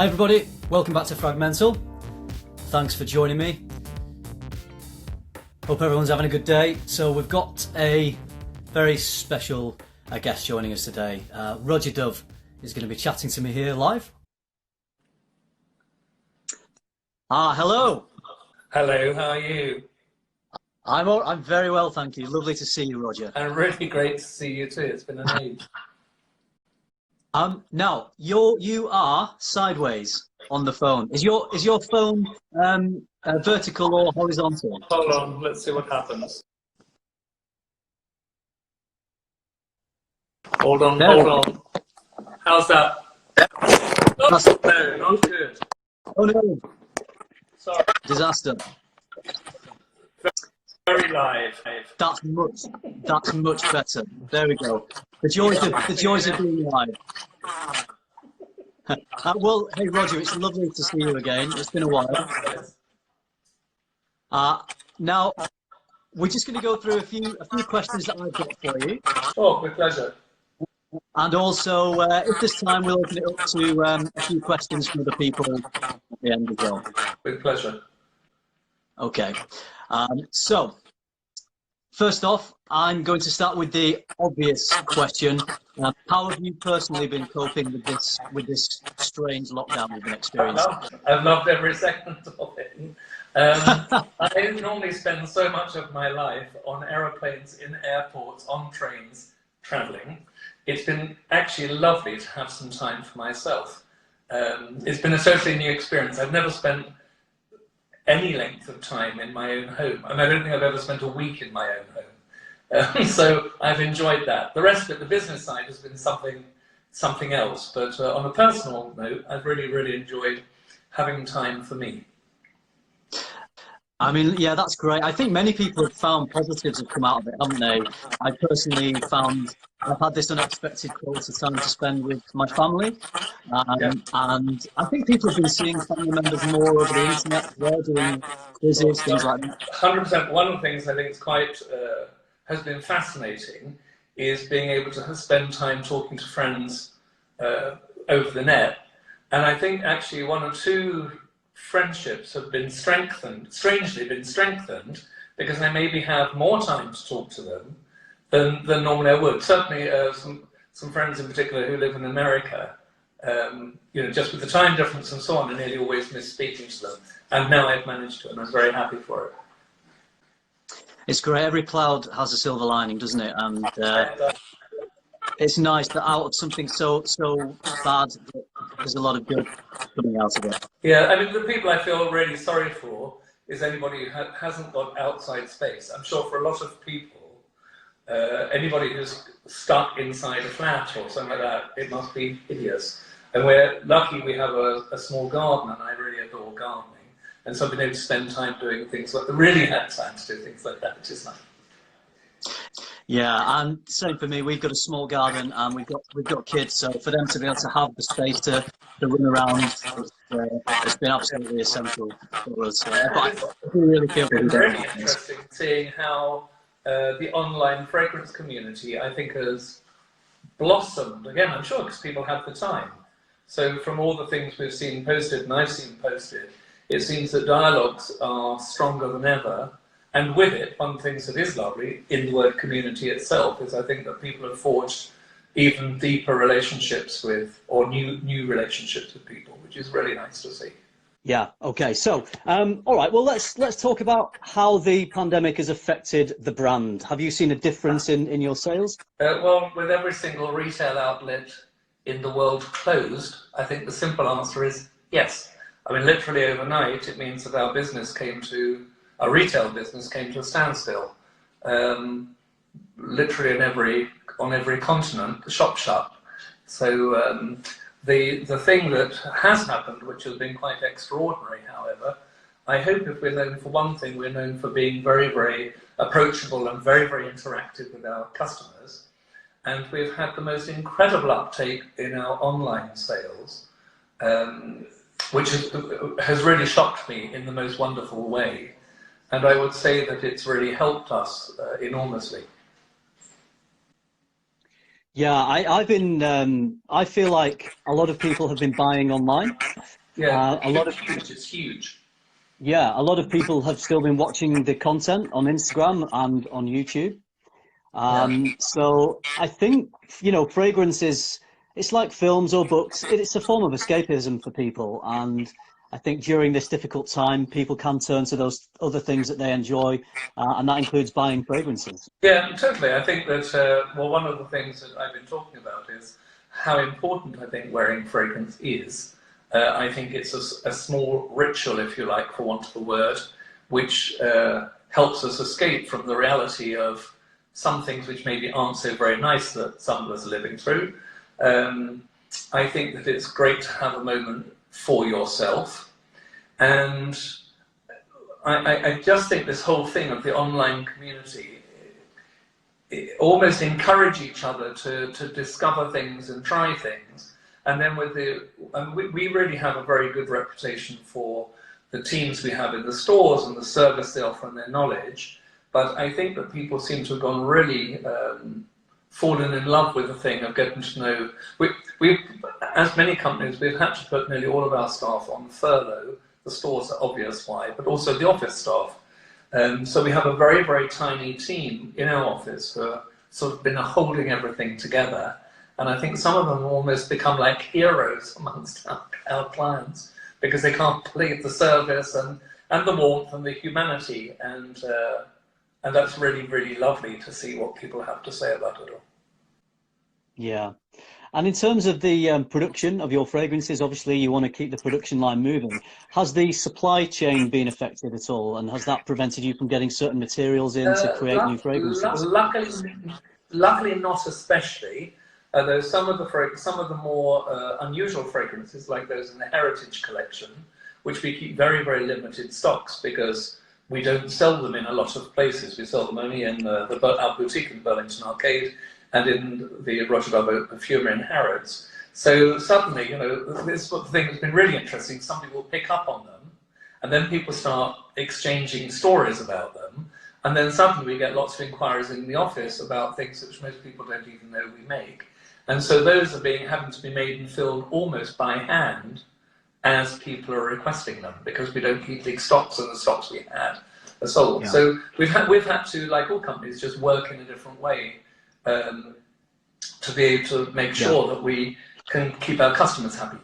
Hi everybody, welcome back to FRAG-MENTAL. Thanks for joining me. Hope everyone's having a good day. So we've got a very special guest joining us today. Roja Dove is going to be chatting to me here live. Hello. Hello, how are you? I'm very well, thank you. Lovely to see you, Roger. And really great to see you too. It's been an age. Now you are sideways on the phone. Is your phone vertical or horizontal? Hold on, let's see what happens. Hold on. How's that? Oh, no, not good. Oh no! Sorry. Disaster. Very live. That's much better. There we go. The joys of being live. Well, hey Roger, it's lovely to see you again. It's been a while. Now we're just going to go through a few questions that I've got for you. Oh, with pleasure. And also, if there's time, we'll open it up to a few questions from other people at the end as well. With pleasure. Okay. So, first off, I'm going to start with the obvious question. How have you personally been coping with this strange lockdown we've been experiencing? I've loved every second of it. I normally spend so much of my life on aeroplanes, in airports, on trains, travelling. It's been actually lovely to have some time for myself. It's been a totally new experience. I've never spent any length of time in my own home, and I don't think I've ever spent a week in my own home. So I've enjoyed that. The rest of it, the business side, has been something else. But on a personal note, I've really enjoyed having time for me. I mean, yeah, that's great. I think many people have found positives have come out of it, haven't they? I personally found I've had this unexpected quality time to spend with my family. And I think people have been seeing family members more over the internet. They're doing quizzes, things like that. 100%. One of the things I think is quite has been fascinating is being able to spend time talking to friends over the net. And I think actually one or two friendships have been strangely been strengthened, because I maybe have more time to talk to them than normally I would. Certainly some friends in particular who live in America, just with the time difference and so on, I nearly always miss speaking to them. And now I've managed to, and I'm very happy for it. It's great. Every cloud has a silver lining, doesn't it? And it's nice that out of something so bad, there's a lot of good coming out of it. Yeah, I mean, the people I feel really sorry for is anybody who hasn't got outside space. I'm sure for a lot of people, anybody who's stuck inside a flat or something like that, it must be hideous. And we're lucky we have a small garden, and I really adore gardening. And so I've been able to spend time doing things like, really had time to do things like that, which is nice. Yeah, and same for me. We've got a small garden, and we've got kids, so for them to be able to have the space to run around, it's been absolutely essential for us. But I really feel it's really interesting seeing how the online fragrance community, I think, has blossomed again. I'm sure because people have the time. So from all the things we've seen posted, and I've seen posted, it seems that dialogues are stronger than ever. And with it, one of the things that is lovely in the word community itself is I think that people have forged even deeper relationships with, or new relationships with people, which is really nice to see. Yeah. Okay. So, all right. Well, let's talk about how the pandemic has affected the brand. Have you seen a difference in your sales? Well, with every single retail outlet in the world closed, I think the simple answer is yes. I mean, literally overnight, it means that our retail business came to a standstill. Literally on every continent, the shop shut. So the thing that has happened, which has been quite extraordinary, however, I hope if we're known for one thing, we're known for being very approachable and very very-interactive with our customers. And we've had the most incredible uptake in our online sales, which has really shocked me in the most wonderful way. And I would say that it's really helped us enormously. Yeah, I've been. I feel like a lot of people have been buying online. Yeah, A lot of it's huge. Yeah, a lot of people have still been watching the content on Instagram and on YouTube. Yeah. So I think, fragrance is, it's like films or books. It's a form of escapism for people. And I think during this difficult time, people can turn to those other things that they enjoy, and that includes buying fragrances. Yeah, totally. I think that, well, one of the things that I've been talking about is how important I think wearing fragrance is. I think it's a small ritual, if you like, for want of a word, which helps us escape from the reality of some things which maybe aren't so very nice that some of us are living through. I think that it's great to have a moment for yourself. And I just think this whole thing of the online community almost encourage each other to discover things and try things. And then we really have a very good reputation for the teams we have in the stores and the service they offer and their knowledge. But I think that people seem to have gone really fallen in love with the thing of getting to know. We, as many companies, we've had to put nearly all of our staff on furlough. The stores are obvious why, but also the office staff. So we have a very, very tiny team in our office who are sort of been holding everything together. And I think some of them almost become like heroes amongst our clients because they can't believe the service and the warmth and the humanity. And that's really, really lovely to see what people have to say about it all. Yeah. And in terms of the production of your fragrances, obviously you want to keep the production line moving. Has the supply chain been affected at all? And has that prevented you from getting certain materials in to create new fragrances? Luckily not especially. Though some of the more unusual fragrances, like those in the Heritage collection, which we keep very, very limited stocks because we don't sell them in a lot of places. We sell them only in our boutique in Burlington Arcade and in the Roja Dove perfumery in Harrods. So suddenly, this sort of thing has been really interesting. Some people pick up on them, and then people start exchanging stories about them, and then suddenly we get lots of inquiries in the office about things which most people don't even know we make. And so those are having to be made and filled almost by hand as people are requesting them, because we don't keep big stocks, and the stocks we had are sold. Yeah. So we've had to, like all companies, just work in a different way to be able to make sure that we can keep our customers happy.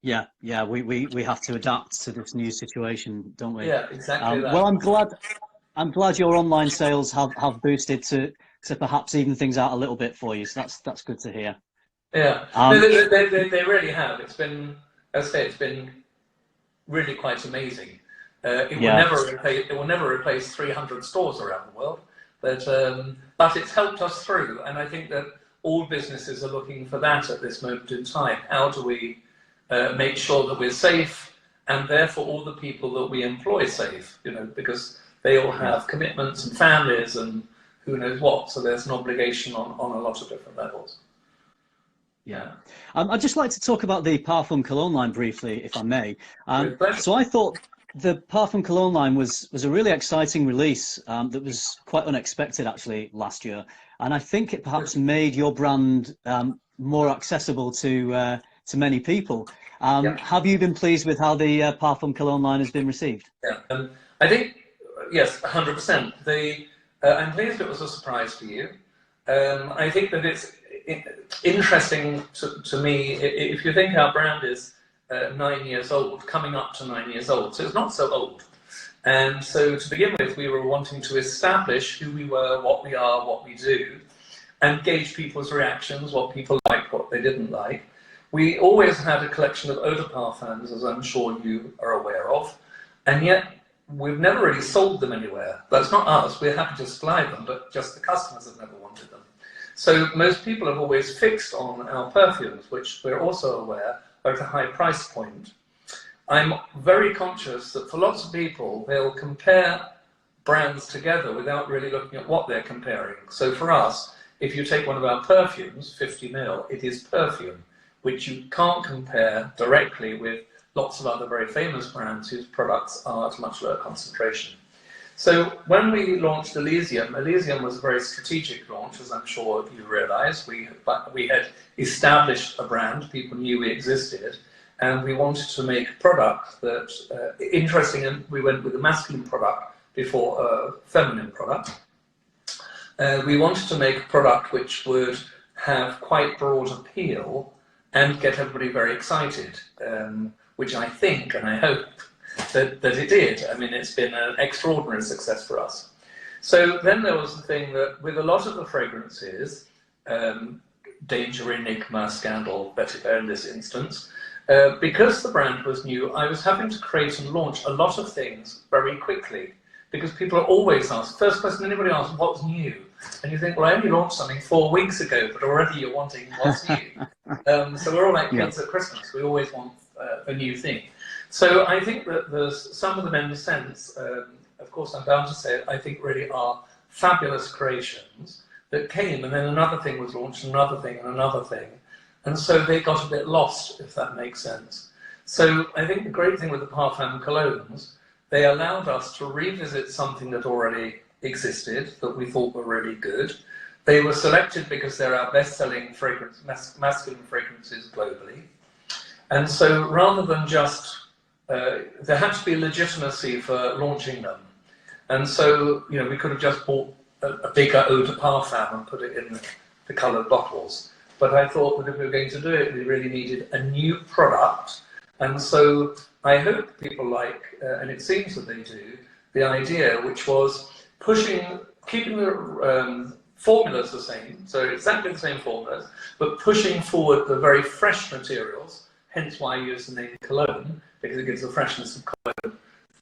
Yeah, we have to adapt to this new situation, don't we? Yeah, exactly that. Well, I'm glad your online sales have boosted to perhaps even things out a little bit for you. So that's good to hear. Yeah, they really have. It's been, as I say, it's been really quite amazing. It will never replace 300 stores around the world, but it's helped us through. And I think that all businesses are looking for that at this moment in time. How do we make sure that we're safe, and therefore all the people that we employ safe? Because they all have commitments and families and who knows what. So there's an obligation on a lot of different levels. Yeah. I'd just like to talk about the Parfum Cologne line briefly, if I may. So I thought the Parfum Cologne line was a really exciting release that was quite unexpected actually last year. And I think it perhaps made your brand more accessible to many people. Have you been pleased with how the Parfum Cologne line has been received? Yeah, I think, yes, 100%. I'm pleased it was a surprise for you. I think that it's interesting to me, if you think our brand is 9 years old, coming up to 9 years old, so it's not so old. And so to begin with, we were wanting to establish who we were, what we are, what we do, and gauge people's reactions, what people liked, what they didn't like. We always had a collection of eau de parfums, as I'm sure you are aware of, and yet we've never really sold them anywhere. That's not us, we're happy to supply them, but just the customers have never wanted them. So most people have always fixed on our perfumes, which we're also aware are at a high price point. I'm very conscious that for lots of people, they'll compare brands together without really looking at what they're comparing. So for us, if you take one of our perfumes, 50 ml, it is perfume, which you can't compare directly with lots of other very famous brands whose products are at much lower concentration. So when we launched Elysium, Elysium was a very strategic launch, as I'm sure you realise. We had established a brand, people knew we existed, and we wanted to make a product that, interesting, and we went with a masculine product before a feminine product. We wanted to make a product which would have quite broad appeal and get everybody very excited, which I think, and I hope, that it did. I mean, it's been an extraordinary success for us. So then there was the thing that with a lot of the fragrances, Danger, Enigma, Scandal, Vetiver in this instance, because the brand was new, I was having to create and launch a lot of things very quickly, because people are always asked, first question anybody asks, what's new? And you think, well, I only launched something 4 weeks ago, but already you're wanting what's new. So we're all like kids at Christmas. We always want a new thing. So I think that there's some of them in the sense, of course I'm bound to say, I think really are fabulous creations that came, and then another thing was launched, another thing, and another thing. And so they got a bit lost, if that makes sense. So I think the great thing with the Parfum Colognes, they allowed us to revisit something that already existed, that we thought were really good. They were selected because they're our best-selling fragrance, masculine fragrances globally. And so rather than just, there had to be legitimacy for launching them. And so, you know, we could have just bought a bigger eau de parfum and put it in the coloured bottles. But I thought that if we were going to do it, we really needed a new product. And so I hope people like, and it seems that they do, the idea, which was keeping the formulas the same, so exactly the same formulas, but pushing forward the very fresh materials, hence why I use the name Cologne, because it gives the freshness of Cologne.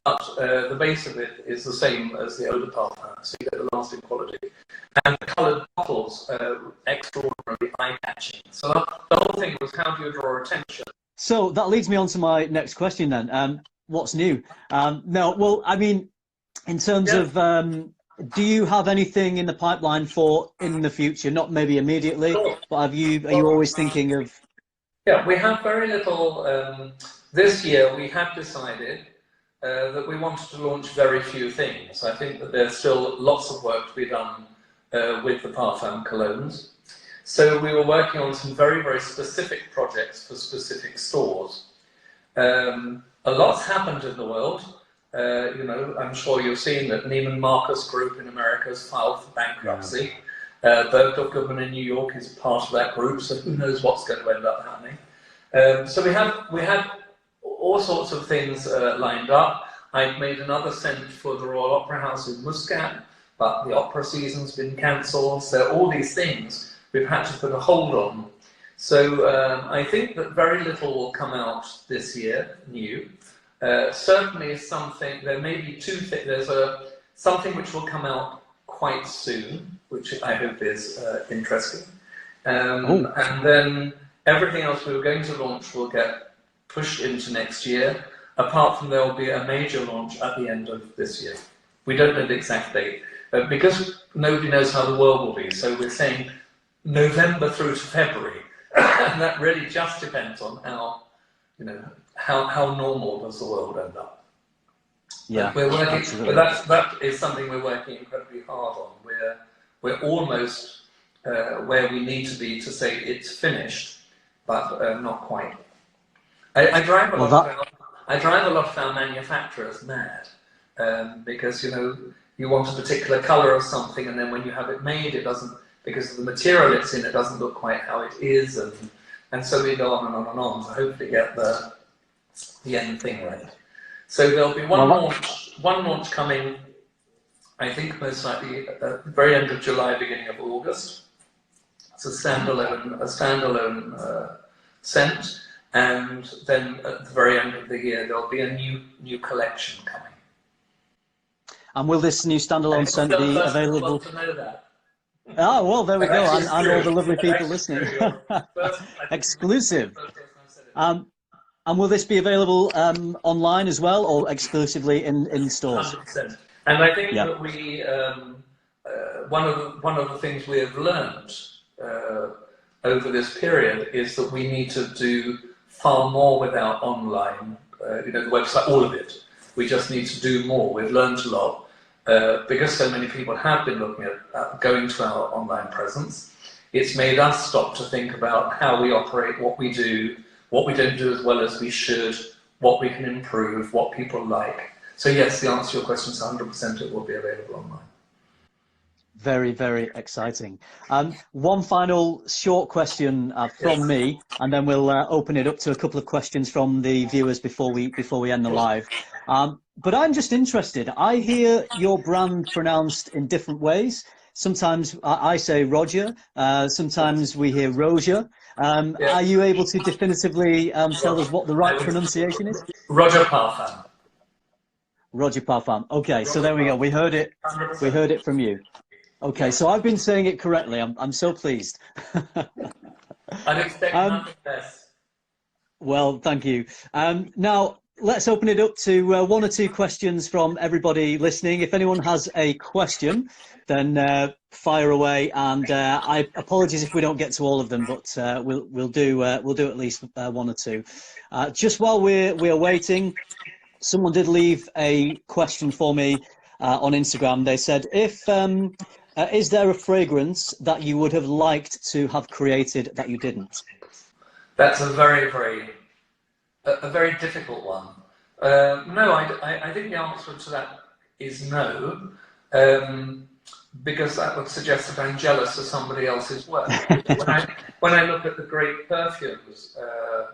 But the base of it is the same as the eau de parfum, so you get the lasting quality. And the coloured bottles are extraordinarily eye-catching. So the whole thing was, how do you draw attention? So that leads me on to my next question then. What's new? No, well, I mean, in terms of, do you have anything in the pipeline for in the future? Not maybe immediately, but are you always thinking of? Yeah, we have very little. This year we have decided that we wanted to launch very few things. I think that there's still lots of work to be done with the Parfum Colognes. So we were working on some very, very specific projects for specific stores. A lot's happened in the world. You know, I'm sure you've seen that Neiman Marcus Group in America has filed for bankruptcy. Bergdorf Goodman in New York is part of that group, so who knows what's going to end up happening. So we had all sorts of things lined up. I've made another scent for the Royal Opera House in Muscat, but the opera season's been cancelled, so all these things we've had to put a hold on. So I think that very little will come out this year, new. Certainly something, there may be two things, there's something which will come out quite soon, which I hope is interesting. And then everything else we were going to launch will get pushed into next year, apart from there will be a major launch at the end of this year. We don't know the exact date, because nobody knows how the world will be, so we're saying November through to February, and that really just depends on how, you know, how normal does the world end up. Yeah, we're working, but that is something we're working incredibly hard on. We're almost where we need to be to say it's finished, but not quite. I drive a lot of our manufacturers mad, because, you know, you want a particular colour of something, and then when you have it made, it doesn't, because of the material it's in, it doesn't look quite how it is, and so we go on and on and on to hopefully get the end thing right. So there'll be one launch coming, I think most likely at the very end of July, beginning of August. It's a standalone scent, and then at the very end of the year there'll be a new collection coming. And will this new standalone scent be available? To know that. Oh, well, there we go, and all the lovely people listening. Exclusive. And will this be available online as well, or exclusively in stores? 100%. And I think that we, one of the things we have learned over this period is that we need to do far more with our online, you know, the website, all of it. We just need to do more. We've learned a lot. because so many people have been looking at going to our online presence, it's made us stop to think about how we operate, what we do, what we don't do as well as we should, what we can improve, what people like. So yes, the answer to your question is 100% it will be available online. Very, very exciting. One final short question from me, and then we'll open it up to a couple of questions from the viewers before we end the live. But I'm just interested. I hear your brand pronounced in different ways. Sometimes I say Roger. Sometimes we hear Roja. Are you able to definitively tell us what the right pronunciation is? Roja Parfum. Roja Parfum. Okay, so there we go. We heard it. 100%. We heard it from you. Okay, so I've been saying it correctly. I'm so pleased. I'd expect nothing less. Well, thank you. Now, let's open it up to one or two questions from everybody listening. If anyone has a question, then fire away. And I apologize if we don't get to all of them, but we'll do at least one or two. Just while we're waiting, someone did leave a question for me on Instagram. They said, is there a fragrance that you would have liked to have created that you didn't? That's a very difficult one. No, I think the answer to that is no, because that would suggest that I'm jealous of somebody else's work. when I look at the great perfumes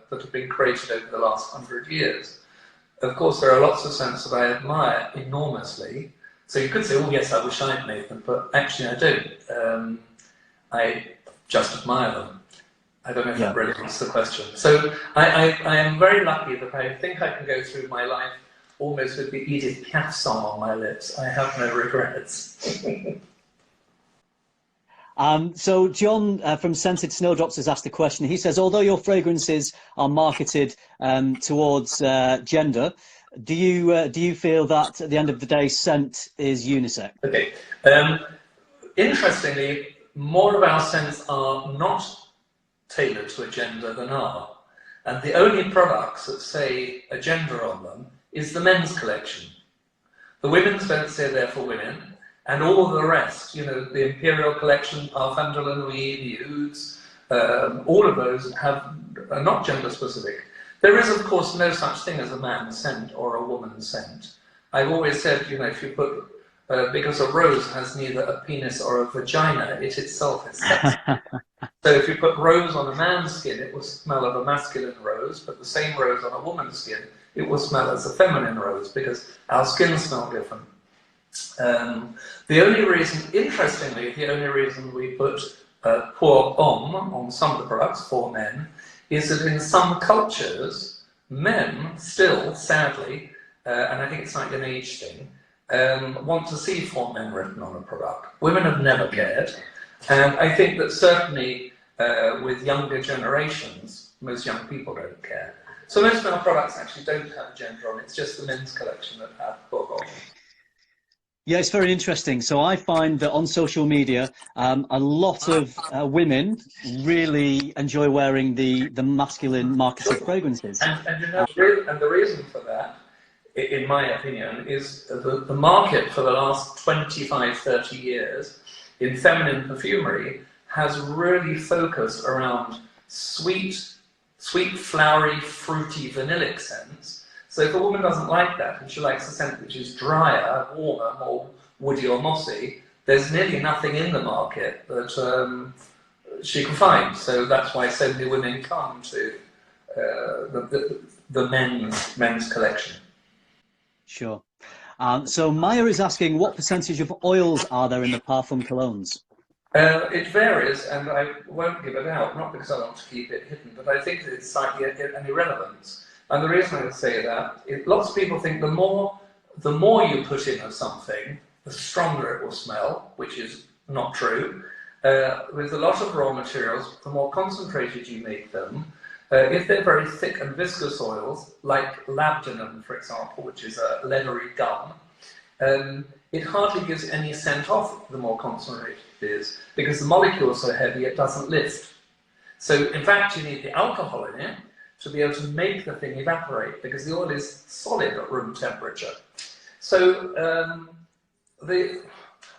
that have been created over the last 100 years, of course there are lots of scents that I admire enormously. So you could say, oh yes, I wish I'd made them, but actually I don't. I just admire them. I don't know if that really answers the question. So I am very lucky that I think I can go through my life almost with the Edith Piaf song on my lips. I have no regrets. So John from Scented Snowdrops has asked a question. He says, although your fragrances are marketed towards gender, do you feel that at the end of the day, scent is unisex? Okay. Interestingly, more of our scents are not tailored to a gender than are. And the only products that say a gender on them is the men's collection. The women's don't say they're for women, and all the rest, you know, the Imperial collection, Parfum Cologne, the Ouds, all of those are not gender specific. There is, of course, no such thing as a man's scent or a woman's scent. I've always said, you know, if you put, because a rose has neither a penis or a vagina, it itself is sexy. So if you put rose on a man's skin, it will smell of a masculine rose, but the same rose on a woman's skin, it will smell as a feminine rose, because our skins smell different. The only reason, interestingly, the only reason we put pour homme on some of the products, for men, is that in some cultures, men still, sadly, and I think it's like an age thing, want to see for men written on a product. Women have never cared, and I think that certainly with younger generations, most young people don't care. So most of our products actually don't have gender on, it's just the men's collection that have pour homme. Yeah, it's very interesting. So I find that on social media, a lot of women really enjoy wearing the masculine marketed fragrances. And you know, and the reason for that, in my opinion, is the market for the last 25, 30 years in feminine perfumery has really focused around sweet, flowery, fruity, vanillic scents. So if a woman doesn't like that, and she likes a scent which is drier, warmer, more woody or mossy, there's nearly nothing in the market that she can find. So that's why so many women come to the men's collection. Sure. So Maya is asking, what percentage of oils are there in the Parfum Colognes? It varies, and I won't give it out, not because I want to keep it hidden, but I think it's slightly an irrelevance. And the reason I would say that is lots of people think the more you put in of something, the stronger it will smell, which is not true. With a lot of raw materials, the more concentrated you make them, if they're very thick and viscous oils, like labdanum, for example, which is a leathery gum, it hardly gives any scent off the more concentrated it is, because the molecule is so heavy it doesn't lift. So in fact you need the alcohol in it to be able to make the thing evaporate, because the oil is solid at room temperature. So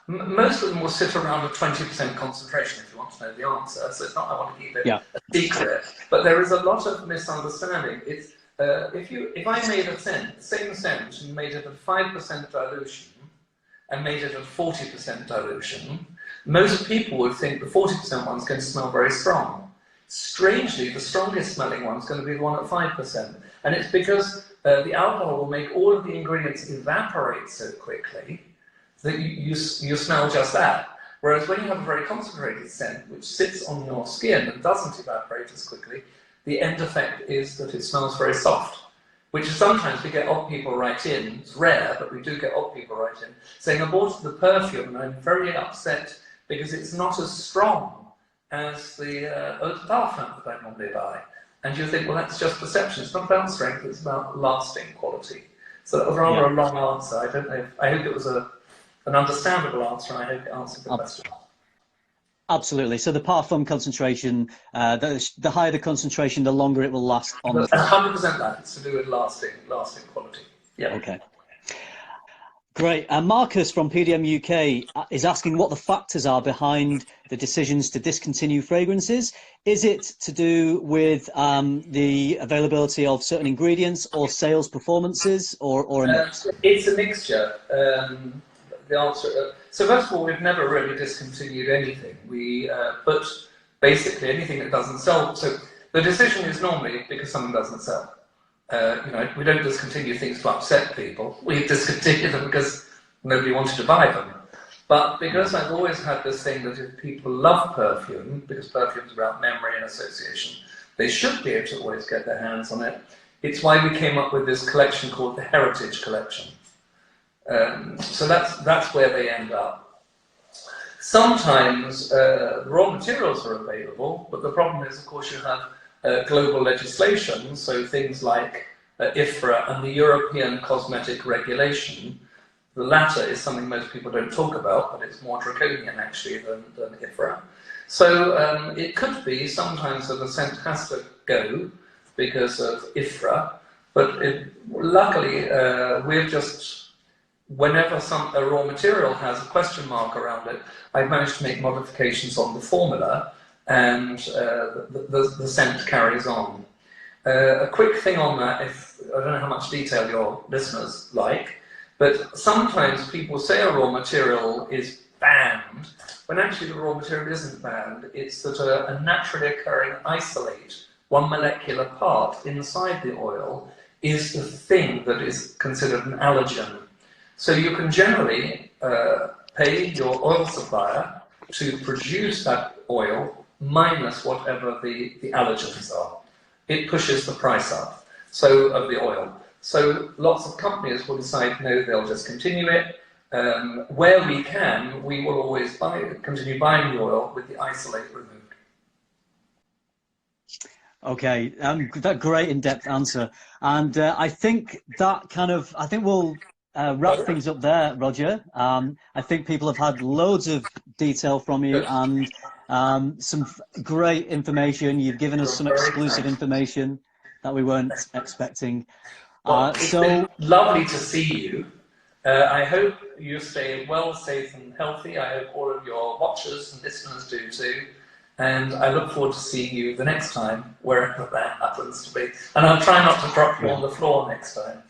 most of them will sit around a 20% concentration, if you want to know the answer. So it's not I want to keep it a secret, but there is a lot of misunderstanding. It's if I made a scent, the same scent, and made it at 5% dilution and made it at 40% dilution, most people would think the 40% one's going to smell very strong. Strangely, the strongest smelling one's going to be the one at 5%, and it's because the alcohol will make all of the ingredients evaporate so quickly that you smell just that. Whereas when you have a very concentrated scent, which sits on your skin and doesn't evaporate as quickly, the end effect is that it smells very soft, which sometimes we get odd people write in, it's rare, but we do get odd people write in, saying, I bought the perfume and I'm very upset because it's not as strong as the eau de parfum that I normally buy. And you think, well, that's just perception. It's not about strength, it's about lasting quality. So that was rather a long answer. I don't know. I hope it was an understandable answer, and I hope it answered the question. Absolutely. So the parfum concentration, the higher the concentration, the longer it will last on the 100% that. It's to do with lasting quality. Yeah. Okay. Great. Marcus from PDM UK is asking what the factors are behind the decisions to discontinue fragrances. Is it to do with the availability of certain ingredients or sales performances, or a mix? It's a mixture. The answer. So first of all, we've never really discontinued anything. We put basically anything that doesn't sell. So the decision is normally because something doesn't sell. We don't discontinue things to upset people. We discontinue them because nobody wanted to buy them. But because I've always had this thing that if people love perfume, because perfume's about memory and association, they should be able to always get their hands on it. It's why we came up with this collection called the Heritage Collection. So that's where they end up. Sometimes raw materials are available, but the problem is, of course, you have global legislation, so things like IFRA and the European Cosmetic Regulation. The latter is something most people don't talk about, but it's more draconian actually than IFRA. So it could be sometimes that a scent has to go because of IFRA, but luckily we've just, whenever a raw material has a question mark around it, I've managed to make modifications on the formula, and the scent carries on. A quick thing on that, I don't know how much detail your listeners like, but sometimes people say a raw material is banned, when actually the raw material isn't banned. It's that a naturally occurring isolate, one molecular part inside the oil, is the thing that is considered an allergen. So you can generally pay your oil supplier to produce that oil minus whatever the allergens are. It pushes the price up of the oil. So lots of companies will decide, no, they'll just continue it. Where we can, we will always continue buying the oil with the isolate removed. Okay, that great in-depth answer. And I think we'll wrap things up there, Roger. I think people have had loads of detail from you and some great information. You've given us some exclusive information that we weren't expecting. It's been lovely to see you. I hope you stay well, safe and healthy. I hope all of your watchers and listeners do too. And I look forward to seeing you the next time, wherever that happens to be. And I'll try not to drop you on the floor next time.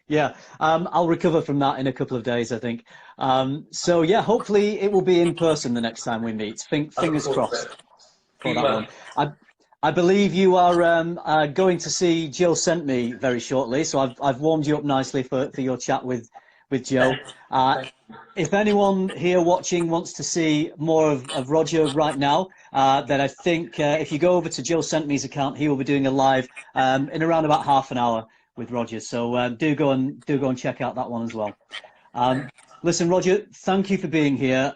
Yeah, I'll recover from that in a couple of days, I think. So yeah, hopefully it will be in person the next time we meet. Fingers crossed for that one. I believe you are going to see Jill Sent Me very shortly, so I've warmed you up nicely for your chat with Jill. If anyone here watching wants to see more of Roger right now, then I think if you go over to Jill Sent Me's account, he will be doing a live in around about half an hour with Roger. So do go and check out that one as well. Listen, Roger, thank you for being here.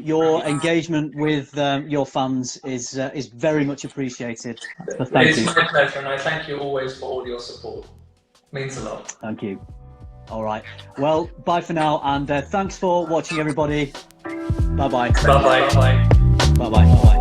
Your engagement with your fans is very much appreciated. So thank you. It's my pleasure, and I thank you always for all your support. It means a lot. Thank you. All right. Well, bye for now, and thanks for watching, everybody. Bye-bye. Bye-bye. Bye-bye. Bye-bye.